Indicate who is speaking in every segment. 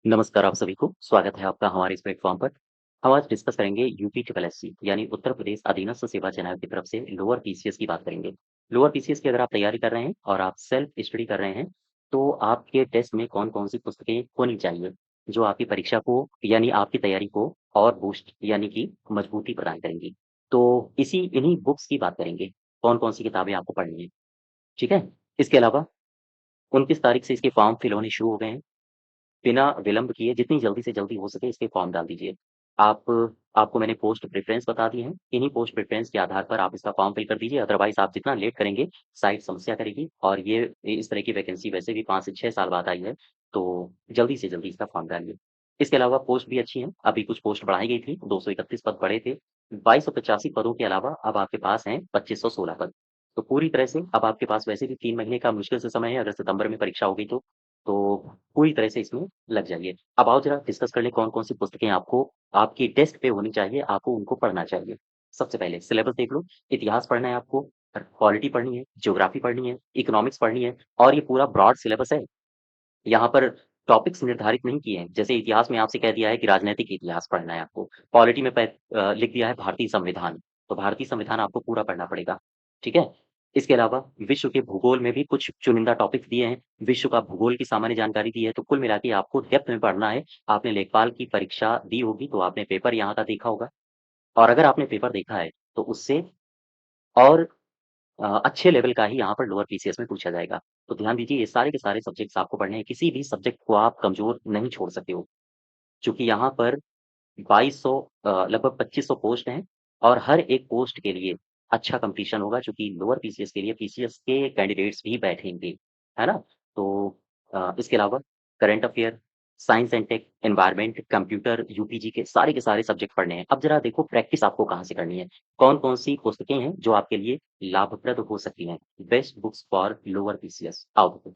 Speaker 1: नमस्कार आप सभी को, स्वागत है आपका हमारे इस प्लेटफ़ॉर्म पर। हम आज डिस्कस करेंगे यूपी ट्रिपल एससी यानी उत्तर प्रदेश अधीनस्थ सेवा चयन की तरफ से लोअर पीसीएस की बात करेंगे। लोअर पीसीएस की अगर आप तैयारी कर रहे हैं और आप सेल्फ स्टडी कर रहे हैं, तो आपके टेस्ट में कौन-कौन सी पुस्तकें होनी चाहिए, जो आपकी परीक्षा को यानी आपकी तैयारी को और बूस्ट यानी कि मजबूती प्रदान करेंगी। तो इन्हीं बुक्स की बात करेंगे, कौन-कौन सी किताबें आपको पढ़नी है, ठीक है? इसके अलावा 29 तारीख से इसके फॉर्म फिल होने शुरू हो गए हैं। बिना विलंब किए जितनी जल्दी से जल्दी हो सके इसके फॉर्म डाल दीजिए। आप आपको मैंने पोस्ट प्रेफ़रेंस बता दी है, इन्हीं पोस्ट प्रेफ़रेंस के आधार पर आप इसका फॉर्म फिल कर दीजिए, अदरवाइज़ आप जितना लेट करेंगे, साइट समस्या करेगी और ये इस तरह की वैकेंसी वैसे भी 5 से 6 साल बाद आई है, तो जल्दी से जल्दी इसका फॉर्म डालिए। इसके अलावा पोस्ट भी अच्छी हैं, अभी कुछ पोस्ट बढ़ाई गई थी, 231 पद बढ़े थे, 2285 पदों के अलावा अब आपके पास हैं 2516 पद। तो पूरी तरह से अब आपके पास वैसे भी 3 महीने का मुश्किल से समय है, अगर सितंबर में परीक्षा हो गई तो पूरी तरह से इसमें लग जाइए। अब आओ ज़रा डिस्कस कर लें कौन-कौन सी पुस्तकें आपको आपकी डेस्क पे होनी चाहिए, आपको उनको पढ़ना चाहिए। सबसे पहले सिलेबस देख लो, इतिहास पढ़ना है आपको, पॉलिटी पढ़नी है, ज्योग्राफी पढ़नी है, इकोनॉमिक्स पढ़नी है और ये पूरा ब्रॉड सिलेबस है। यहाँ पर टॉपिक्स निर्धारित नहीं किए हैं। जैसे इतिहास में आपसे कह दिया है कि राजनैतिक इतिहास पढ़ना है आपको। पॉलिटी में लिख दिया है भारतीय संविधान, तो भारतीय संविधान आपको पूरा पढ़ना पड़ेगा, ठीक है? इसके अलावा विश्व के भूगोल में भी कुछ चुनिंदा टॉपिक्स दिए हैं। विश्व का भूगोल की सामान्य जानकारी दी है, तो कुल मिला के आपको डेप्थ में पढ़ना है। आपने लेखपाल की परीक्षा दी होगी, तो आपने पेपर यहाँ का देखा होगा और अगर आपने पेपर देखा है, तो उससे और अच्छे लेवल का ही यहाँ पर लोअर पीसीएस में पूछा जाएगा। तो ध्यान दीजिए ये सारे के सारे सब्जेक्ट्स आपको पढ़ने हैं, किसी भी सब्जेक्ट को आप कमज़ोर नहीं छोड़ सकते हो। चूँकि यहाँ पर 2200 लगभग 2500 पोस्ट हैं और हर एक पोस्ट के लिए अच्छा कॉम्पिटिशन होगा चूँकि लोअर पीसीएस के लिए पीसीएस के कैंडिडेट्स भी बैठेंगे, है ना? तो इसके अलावा current affair, science and tech, environment, computer, UPG के सारे सब्जेक्ट पढ़ने हैं। अब ज़रा देखो प्रैक्टिस आपको कहाँ से करनी है, कौन-कौन सी पुस्तकें हैं जो आपके लिए लाभप्रद हो सकती हैं। Best books for lower PCS आओ देखो।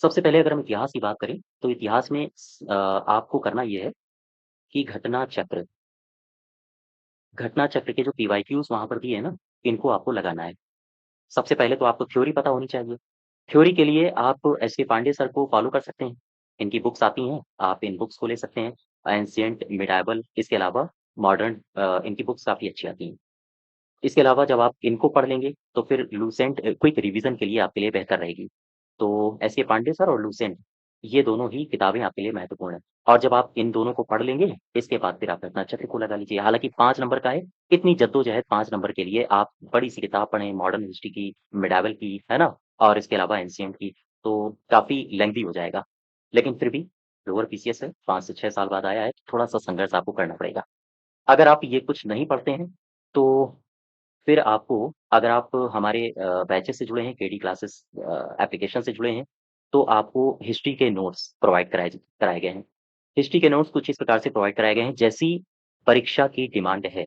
Speaker 1: सबसे पहले अगर हम इतिहास की बात करें, तो इतिहास में आपको करना ये है कि घटना चक्र के जो पीवाईक्यूज़ वहाँ पर दिए हैं ना, इनको आपको लगाना है। सबसे पहले तो आपको थ्योरी पता होनी चाहिए। थ्योरी के लिए आप एस के पांडे सर को फ़ॉलो कर सकते हैं। इनकी बुक्स आती हैं, आप इन बुक्स को ले सकते हैं। एंशिएंट, मिडाइवल इसके अलावा मॉडर्न इनकी बुक्स काफ़ी अच्छी आती हैं। इसके अलावा जब आप इनको पढ़ लेंगे, तो फिर लूसेंट क्विक रिवीज़न के लिए आपके लिए बेहतर रहेगी। तो एस के पांडे सर और लूसेंट, ये दोनों ही किताबें आपके लिए महत्वपूर्ण हैं। और जब आप इन दोनों को पढ़ लेंगे, इसके बाद फिर आप रत्ना चक्र को लगा लीजिए। हालाँकि 5 नंबर का है, इतनी जद्दोजहद 5 नंबर के लिए आप बड़ी-सी किताब पढ़ें, मॉडर्न हिस्ट्री की, मिडाइवल की, है ना? और इसके अलावा एंशिएंट की, तो काफ़ी लेंथी हो जाएगा। लेकिन फिर भी लोअर पीसीएस है, 5 से 6 साल बाद आया है, थोड़ा-सा संघर्ष आपको करना पड़ेगा। अगर आप ये कुछ नहीं पढ़ते हैं, तो फिर आपको अगर आप हमारे बैचेस से जुड़े हैं, केडी क्लासेस एप्लीकेशन से जुड़े हैं, तो आपको हिस्ट्री के नोट्स प्रोवाइड कराए गए हैं। हिस्ट्री के नोट्स कुछ इस प्रकार से प्रोवाइड कराए गए हैं, जैसी परीक्षा की डिमांड है।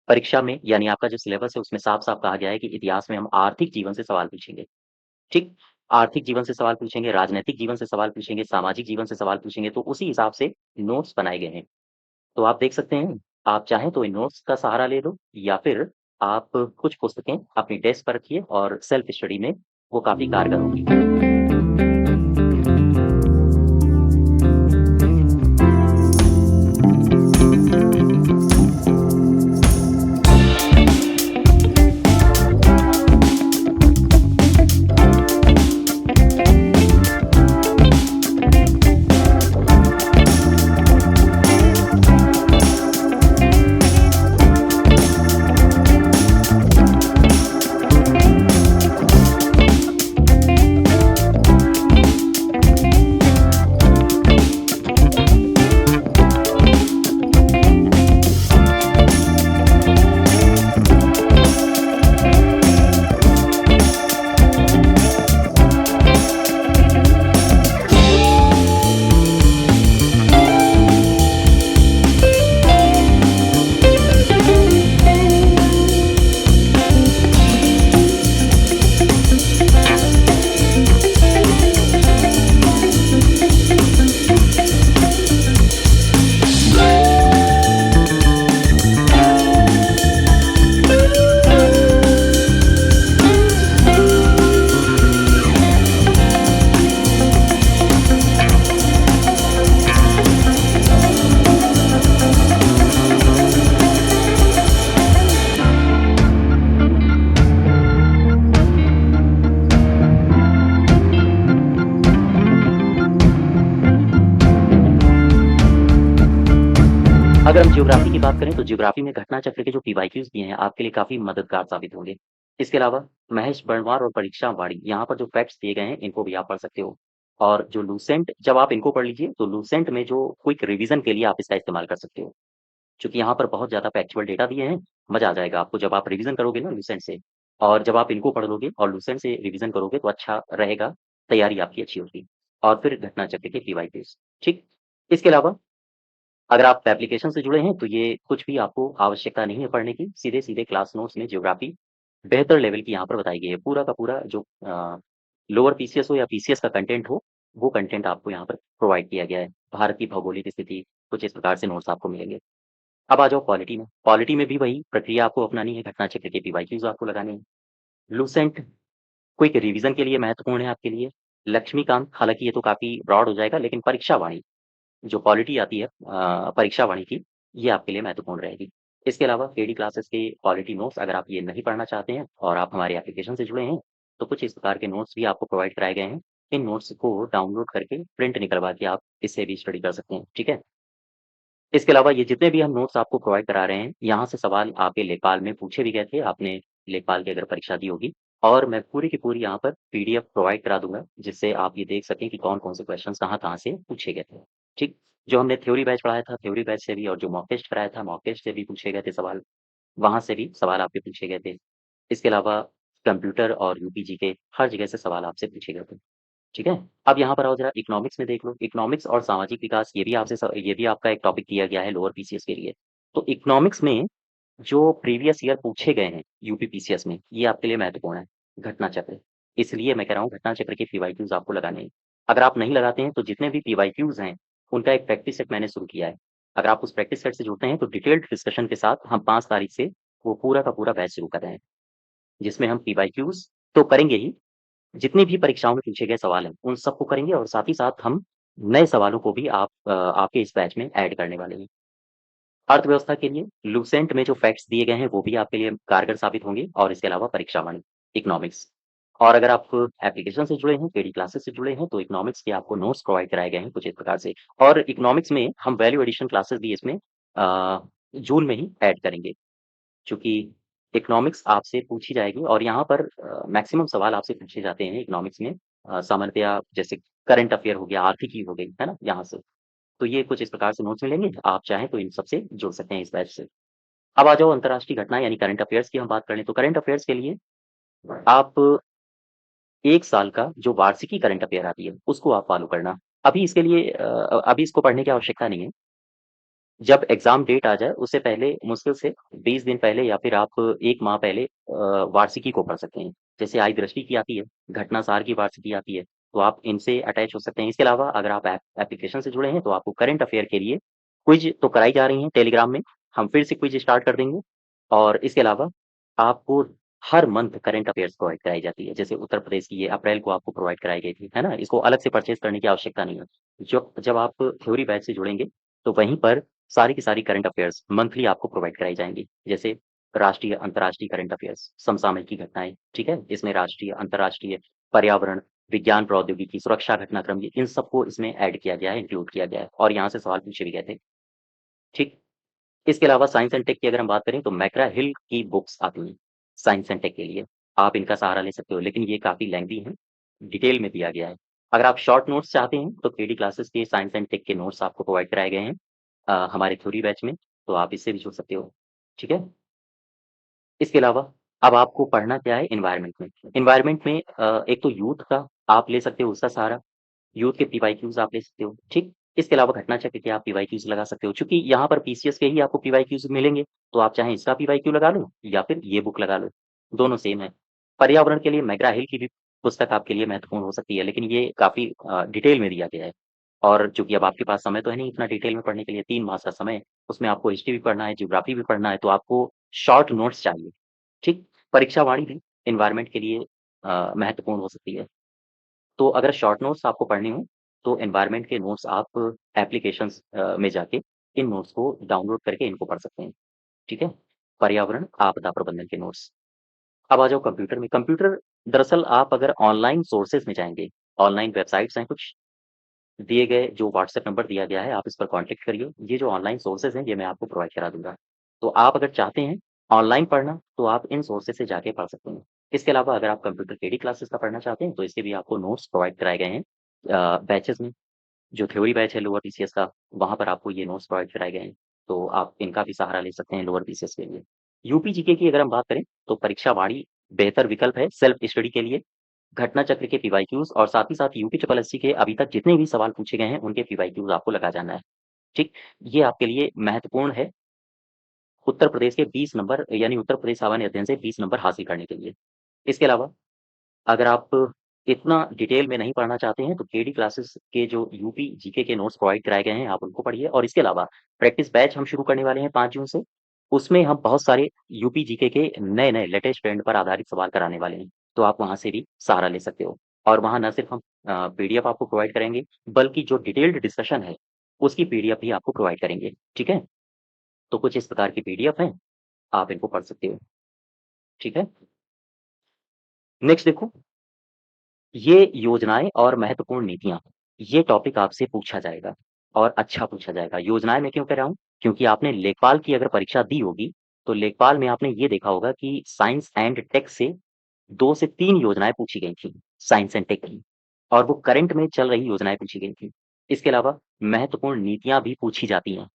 Speaker 1: परीक्षा में यानी आपका जो सिलेबस है, उसमें साफ-साफ कहा गया है कि इतिहास में हम आर्थिक जीवन से सवाल पूछेंगे, ठीक? आर्थिक जीवन से सवाल पूछेंगे, राजनैतिक जीवन से सवाल पूछेंगे, सामाजिक जीवन से सवाल पूछेंगे, तो उसी हिसाब से नोट्स बनाए गए हैं। तो आप देख सकते हैं, आप चाहें तो इन नोट्स का सहारा ले लो या फिर आप कुछ पुस्तकें अपनी डेस्क पर रखिए और सेल्फ स्टडी में वो काफ़ी कारगर होंगी। अगर हम ज्योग्राफी की बात करें तो ज्योग्राफी में घटना चक्र के जो पीवाईक्यूज दिए हैं आपके लिए काफी मददगार साबित होंगे। इसके अलावा महेश बर्णवार और परीक्षा वाणी यहाँ पर जो फैक्ट्स दिए गए हैं इनको भी आप पढ़ सकते हो। और जो लूसेंट जब आप इनको पढ़ लीजिए तो लूसेंट में जो क्विक रिवीजन के लिए आप इसका इस्तेमाल कर सकते हो। चूंकि यहाँ पर बहुत ज्यादा फैक्चुअल डेटा दिए हैं, मजा आ जाएगा आपको जब आप रिवीजन करोगे ना लूसेंट से। और जब आप इनको पढ़ लोगे और लूसेंट से रिवीजन करोगे तो अच्छा रहेगा, तैयारी आपकी अच्छी होगी। और फिर घटना चक्र के पीवाईक्यूज। ठीक। इसके अलावा अगर आप एप्लीकेशन से जुड़े हैं तो ये कुछ भी आपको आवश्यकता नहीं है पढ़ने की, सीधे-सीधे क्लास नोट्स में ज्योग्राफी बेहतर लेवल की यहाँ पर बताई गई है। पूरा का पूरा जो लोअर पीसीएस हो या पीसीएस का कंटेंट हो, वो कंटेंट आपको यहाँ पर प्रोवाइड किया गया है। भारत की भौगोलिक स्थिति, कुछ इस प्रकार से नोट्स आपको मिलेंगे। अब आ जाओ पॉलिटी में। पॉलिटी में भी वही प्रक्रिया आपको अपनानी है, घटना चक्र के पीवाईक्यूज आपको लगाने हैं। लूसेंट क्विक रिवीजन के लिए महत्वपूर्ण है आपके लिए। लक्ष्मीकांत, हालाँकि ये तो काफ़ी ब्रॉड हो जाएगा, लेकिन परीक्षा वाणी जो पॉलिटी आती है परीक्षा वाणी की, ये आपके लिए महत्वपूर्ण रहेगी। इसके अलावा केडी क्लासेस के क्वालिटी नोट्स अगर आप ये नहीं पढ़ना चाहते हैं और आप हमारे एप्लीकेशन से जुड़े हैं, तो कुछ इस प्रकार के नोट्स भी आपको प्रोवाइड कराए गए हैं। इन नोट्स को डाउनलोड करके प्रिंट निकलवा के आप इससे भी स्टडी कर सकते हैं, ठीक है? इसके अलावा ये जितने भी हम नोट्स आपको प्रोवाइड करा रहे हैं, यहाँ से सवाल आपके लेखपाल में पूछे भी गए थे, आपने लेखपाल की अगर परीक्षा दी होगी। और मैं पूरी की पूरी यहाँ पर पीडीएफ प्रोवाइड करा दूँगा, जिससे आप ये देख सकें कि कौन-कौन से क्वेश्चंस कहाँ-कहाँ से पूछे गए थे। ठीक? जो हमने थ्योरी बैच पढ़ाया था, थ्योरी बैच से भी और जो मॉक टेस्ट कराया था, मॉक टेस्ट से भी पूछे गए थे सवाल, वहाँ से भी सवाल आपके पूछे गए थे। इसके अलावा कंप्यूटर और यूपीजी के हर जगह से सवाल आपसे पूछे गए थे। ठीक है? अब यहाँ पर आओ ज़रा इकोनॉमिक्स में देख लो। इकोनॉमिक्स और सामाजिक विकास ये भी आपका एक टॉपिक दिया गया है लोअर पीसीएस के लिए। तो इकोनॉमिक्स में जो प्रीवियस ईयर पूछे गए हैं यूपी पीसीएस में, ये आपके लिए महत्वपूर्ण है, घटना चक्र। इसलिए मैं कह रहा हूँ घटना चक्र के पीवाईक्यूज़ आपको लगाने हैं। अगर आप नहीं लगाते हैं तो जितने भी पीवाईक्यूज़ हैं, उनका एक प्रैक्टिस सेट मैंने शुरू किया है। अगर आप उस प्रैक्टिस सेट से जुड़ते हैं तो डिटेल्ड डिस्कशन के साथ हम 5 तारीख से वो पूरा का पूरा बैच शुरू कर रहे हैं, जिसमें हम पीवाईक्यूज़ तो करेंगे ही, जितनी भी परीक्षाओं में पूछे गए सवाल हैं, उन सबको करेंगे और साथ ही साथ हम नए सवालों को भी आपके इस बैच में ऐड करने वाले हैं। अर्थव्यवस्था के लिए लूसेंट में जो फैक्ट्स दिए गए हैं, वो भी आपके लिए कारगर साबित होंगे और इसके अलावा परीक्षा वाणी, इकोनॉमिक्स। और अगर आप एप्लीकेशन से जुड़े हैं, पेडी क्लासेस से जुड़े हैं, तो इकोनॉमिक्स के आपको नोट्स प्रोवाइड कराए गए हैं कुछ इस प्रकार से। और इकोनॉमिक्स में हम वैल्यू एडिशन क्लासेस भी इसमें जून में ही ऐड करेंगे। चूँकि इकोनॉमिक्स आपसे पूछी जाएगी और यहाँ पर मैक्सिमम सवाल आपसे पूछे जाते हैं इकोनॉमिक्स में सामान्यतया जैसे करंट अफेयर हो गया, आर्थिकी हो गई, है ना? यहाँ से। तो ये कुछ इस प्रकार से नोट्स मिलेंगे, आप चाहें तो इन सबसे जुड़ सकते हैं इस बैच से। अब आ जाओ अंतर्राष्ट्रीय घटना यानी करंट अफेयर्स की हम बात कर लें, तो करंट अफेयर्स के लिए आप 1 साल का जो वार्षिकी करंट अफेयर आती है, उसको आप फॉलो करना। अभी इसके लिए अभी इसको पढ़ने की आवश्यकता नहीं है। जब एग्ज़ाम डेट आ जाए, उससे पहले मुश्किल से 20 दिन पहले या फिर आप 1 माह पहले वार्षिकी को पढ़ सकते हैं। जैसे आई दृष्टि की आती है, घटनासार की वार्षिकी आती है, तो आप इनसे अटैच हो सकते हैं। इसके अलावा अगर आप एप्लीकेशन से जुड़े हैं, तो आपको करंट अफ़ेयर के लिए क्विज़ तो कराई जा रही हैं टेलीग्राम में, हम फिर से क्विज़ स्टार्ट कर देंगे। और इसके अलावा आपको हर मंथ करंट अफ़ेयर्स प्रोवाइड कराई जाती है। जैसे उत्तर प्रदेश की ये अप्रैल को आपको प्रोवाइड कराई गई थी, है ना? इसको अलग से परचेज़ करने की आवश्यकता नहीं है। जब जब आप थ्योरी बैच से जुड़ेंगे, तो वहीं पर सारी की सारी करंट अफेयर्स मंथली आपको प्रोवाइड कराई जाएँगी। जैसे राष्ट्रीय, अंतर्राष्ट्रीय करंट अफेयर्स, समसामयिक की घटनाएँ, ठीक है? इसमें राष्ट्रीय, अंतर्राष्ट्रीय, पर्यावरण, विज्ञान प्रौद्योगिकी, सुरक्षा घटनाक्रम, ये इन सबको इसमें ऐड किया गया है, इंक्लूड किया गया है और यहाँ से सवाल पूछे भी गए थे, ठीक? इसके अलावा साइंस एंड टेक की अगर हम बात करें तो मैकग्रा हिल की बुक्स आती हैं, साइंस एंड टेक के लिए। आप इनका सहारा ले सकते हो, लेकिन ये काफ़ी लेंथी हैं, डिटेल में दिया गया है। अगर आप शॉर्ट नोट्स चाहते हैं, तो केडी क्लासेस के साइंस एंड टेक के नोट्स आपको प्रोवाइड कराए गए हैं हमारे थ्योरी बैच में, तो आप इससे भी जुड़ सकते हो, ठीक है? इसके अलावा अब आपको पढ़ना क्या है एनवायरनमेंट में। एनवायरनमेंट में एक तो यूथ का आप ले सकते हो उसका सहारा, यूथ के पीवाईक्यूज़ आप ले सकते हो, ठीक? इसके अलावा घटना चक्र के आप पीवाईक्यूज़ लगा सकते हो, चूँकि यहाँ पर पीसीएस के ही आपको पीवाईक्यूज़ मिलेंगे, तो आप चाहे इसका पीवाईक्यू लगा लो या फिर ये बुक लगा लो, दोनों सेम है। पर्यावरण के लिए मैकग्रा हिल की भी पुस्तक आपके लिए महत्वपूर्ण हो सकती है, लेकिन ये काफ़ी डिटेल में दिया गया है। और चूँकि अब आपके पास समय तो है नहीं इतना डिटेल में पढ़ने के लिए, 3 मास का समय है, उसमें आपको हिस्ट्री भी पढ़ना है, ज्योग्राफी भी पढ़ना है, तो आपको शॉर्ट नोट्स चाहिए, ठीक? परीक्षा वाणी भी एनवायरनमेंट के लिए महत्वपूर्ण हो सकती है। तो अगर शॉर्ट नोट्स आपको पढ़ने हों, तो एनवायरनमेंट के नोट्स आप एप्लीकेशंस में जाके इन नोट्स को डाउनलोड करके इनको पढ़ सकते हैं, ठीक है? पर्यावरण, आपदा प्रबंधन के नोट्स। अब आ जाओ कंप्यूटर में। कंप्यूटर दरअसल आप अगर ऑनलाइन सोर्सेज़ में जाएँगे, ऑनलाइन वेबसाइट्स हैं कुछ, दिए गए जो व्हाट्सएप नंबर दिया गया है, आप इस पर कॉन्टैक्ट करिए। ये जो ऑनलाइन सोर्सेज़ हैं, ये मैं आपको प्रोवाइड करा दूँगा। तो आप अगर चाहते हैं ऑनलाइन पढ़ना, तो आप इन सोर्सेज़ से जाके पढ़ सकते हैं। इसके अलावा अगर आप कंप्यूटर केडी क्लासेस का पढ़ना चाहते हैं, तो इसके भी आपको नोट्स प्रोवाइड कराए गए हैं बैचेज़ में। जो थ्योरी बैच है लोअर पीसीएस का, वहाँ पर आपको ये नोट्स प्रोवाइड कराए गए हैं, तो आप इनका भी सहारा ले सकते हैं लोअर पीसीएस के लिए। यूपी जीके की अगर हम बात करें, तो परीक्षा वाणी बेहतर विकल्प है सेल्फ स्टडी के लिए। घटना चक्र के पीवाईक्यूज़ और साथ ही साथ यूपी ट्रिपल एससी के अभी तक जितने भी सवाल पूछे गए हैं, उनके पीवाईक्यूज़ आपको लगा जाना है, ठीक? ये आपके लिए महत्वपूर्ण है, उत्तर प्रदेश के 20 नंबर यानी उत्तर प्रदेश सामान्य अध्ययन से 20 नंबर हासिल करने के लिए। इसके अलावा अगर आप इतना डिटेल में नहीं पढ़ना चाहते हैं, तो केडी क्लासेस के जो यूपी जीके के नोट्स प्रोवाइड कराए गए हैं, आप उनको पढ़िए और इसके अलावा प्रैक्टिस बैच हम शुरू करने वाले हैं 5 जून से। उसमें हम बहुत सारे यूपी जीके के नए-नए लेटेस्ट ट्रेंड पर आधारित सवाल कराने वाले हैं, तो आप वहाँ से भी सहारा ले सकते हो। और वहाँ ना सिर्फ हम पीडीएफ आपको प्रोवाइड करेंगे, बल्कि जो डिटेल्ड डिस्कशन है, उसकी पीडीएफ भी आपको प्रोवाइड करेंगे, ठीक है? तो कुछ इस प्रकार की पीडीएफ हैं, आप इनको पढ़ सकते हो, ठीक है? नेक्स्ट देखो ये योजनाएँ और महत्वपूर्ण नीतियाँ, ये टॉपिक आपसे पूछा जाएगा और अच्छा पूछा जाएगा। योजनाएँ मैं क्यों कह रहा हूँ? क्योंकि आपने लेखपाल की अगर परीक्षा दी होगी, तो लेखपाल में आपने ये देखा होगा कि साइंस एंड टेक से 2 से 3 योजनाएँ पूछी गई थी, साइंस एंड टेक की और वो करंट में चल रही योजनाएँ पूछी गई थी। इसके अलावा महत्वपूर्ण नीतियाँ भी पूछी जाती हैं।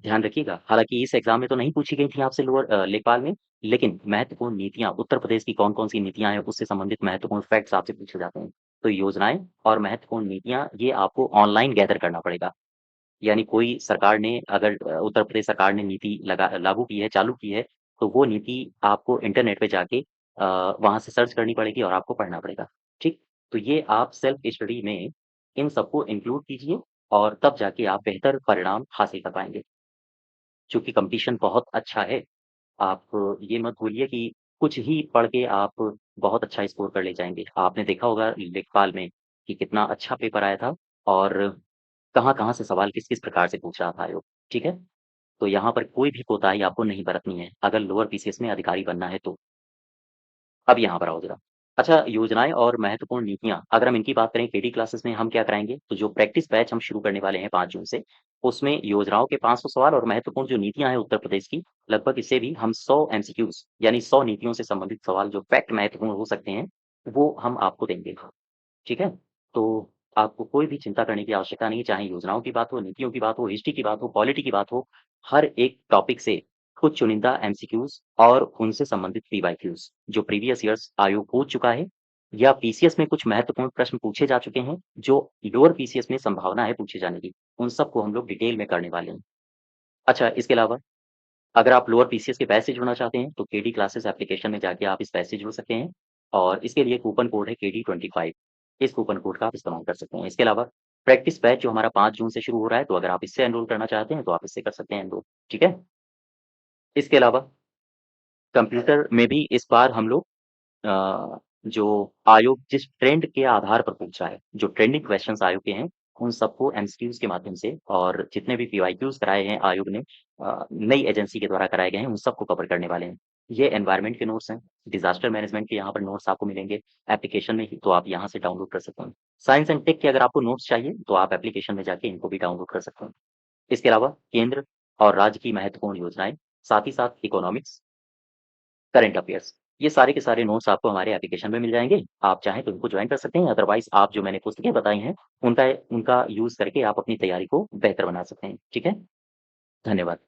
Speaker 1: ध्यान रखिएगा, हालाँकि इस एग्ज़ाम में तो नहीं पूछी गई थी आपसे लेखपाल में, लेकिन महत्वपूर्ण नीतियाँ, उत्तर प्रदेश की कौन-कौन सी नीतियाँ हैं, उससे संबंधित महत्वपूर्ण फैक्ट्स आपसे पूछे जाते हैं। तो योजनाएँ और महत्वपूर्ण नीतियाँ, ये आपको ऑनलाइन गैदर करना पड़ेगा। यानी कोई सरकार ने अगर उत्तर प्रदेश सरकार ने नीति लागू की है, चालू की है, तो वो नीति आपको इंटरनेट पे जाके वहाँ से सर्च करनी पड़ेगी और आपको पढ़ना पड़ेगा, ठीक? तो ये आप सेल्फ स्टडी में इन सबको इंक्लूड कीजिए और तब जाके आप बेहतर परिणाम हासिल कर पाएँगे। चूँकि कॉम्पिटिशन बहुत अच्छा है, आप ये मत भूलिए कि कुछ ही पढ़ के आप बहुत अच्छा स्कोर कर ले जाएँगे। आपने देखा होगा लेखपाल में कि कितना अच्छा पेपर आया था और कहाँ-कहाँ से सवाल किस-किस प्रकार से पूछ रहा था आयोग, ठीक है? तो यहाँ पर कोई भी कोताही आपको नहीं बरतनी है, अगर लोअर पीसीएस में अधिकारी बनना है तो। अब यहाँ पर आओ ज़रा। अच्छा योजनाएँ और महत्वपूर्ण नीतियाँ, अगर हम इनकी बात करें केडी क्लासेस में हम क्या कराएँगे, तो जो प्रैक्टिस बैच हम शुरू करने वाले हैं 5 जून से, उसमें योजनाओं के 500 सवाल और महत्वपूर्ण जो नीतियाँ हैं उत्तर प्रदेश की, लगभग इससे भी हम 100 एमसीक्यूज़ यानी 100 नीतियों से संबंधित सवाल जो फैक्ट महत्वपूर्ण हो सकते हैं, वो हम आपको देंगे। ठीक है? तो आपको कोई भी चिंता करने की आवश्यकता नहीं है, चाहे योजनाओं की बात हो, नीतियों की बात हो, हिस्ट्री की बात हो, पॉलिटी की बात हो, हर एक टॉपिक से कुछ चुनिंदा एमसीक्यूज़ और उनसे संबंधित पीवाईक्यूज़ जो प्रीवियस ईयर्स आयोग पूछ चुका है या पीसीएस में कुछ महत्वपूर्ण प्रश्न पूछे जा चुके हैं, जो लोअर पीसीएस में संभावना है पूछे जाने की, उन सबको हम लोग डिटेल में करने वाले हैं। अच्छा, इसके अलावा अगर आप लोअर पीसीएस के बैच से जुड़ना चाहते हैं, तो केडी क्लासेस एप्लीकेशन में जाके आप इस बैच से जुड़ सकते हैं और इसके लिए कूपन कोड है केडी25 इस कूपन कोड का आप इस्तेमाल कर सकते हैं। इसके अलावा प्रैक्टिस बैच जो हमारा 5 जून से शुरू हो रहा है, तो अगर आप इससे एनरोल करना चाहते हैं, तो आप इससे कर सकते हैं एनरोल, ठीक है? इसके अलावा कंप्यूटर में भी इस बार हम लोग जो आयोग जिस ट्रेंड के आधार पर पूछ रहा है, जो ट्रेंडिंग क्वेश्चंस आयोग के हैं, उन सबको एमसीक्यूज़ के माध्यम से और जितने भी पीवाईक्यूज़ कराए हैं आयोग ने नई एजेंसी के द्वारा कराए गए हैं, उन सबको कवर करने वाले हैं। ये एनवायरनमेंट के नोट्स हैं, डिज़ास्टर मैनेजमेंट के यहाँ पर नोट्स आपको मिलेंगे एप्लीकेशन में ही, तो आप यहाँ से डाउनलोड कर सकते हैं। साइंस एंड टेक के अगर आपको नोट्स चाहिए, तो आप एप्लीकेशन में जाके इनको भी डाउनलोड कर सकते हैं। इसके अलावा केंद्र और राज्य की महत्वपूर्ण योजनाएँ, साथ ही साथ इकोनॉमिक्स करंट अफेयर्स। ये सारे के सारे नोट्स आपको हमारे एप्लीकेशन में मिल जाएँगे। आप चाहें तो इनको जॉइन कर सकते हैं, अदरवाइज़ आप जो मैंने पुस्तकें बताई हैं, उनका उनका यूज़ करके आप अपनी तैयारी को बेहतर बना सकते हैं। ठीक है? धन्यवाद।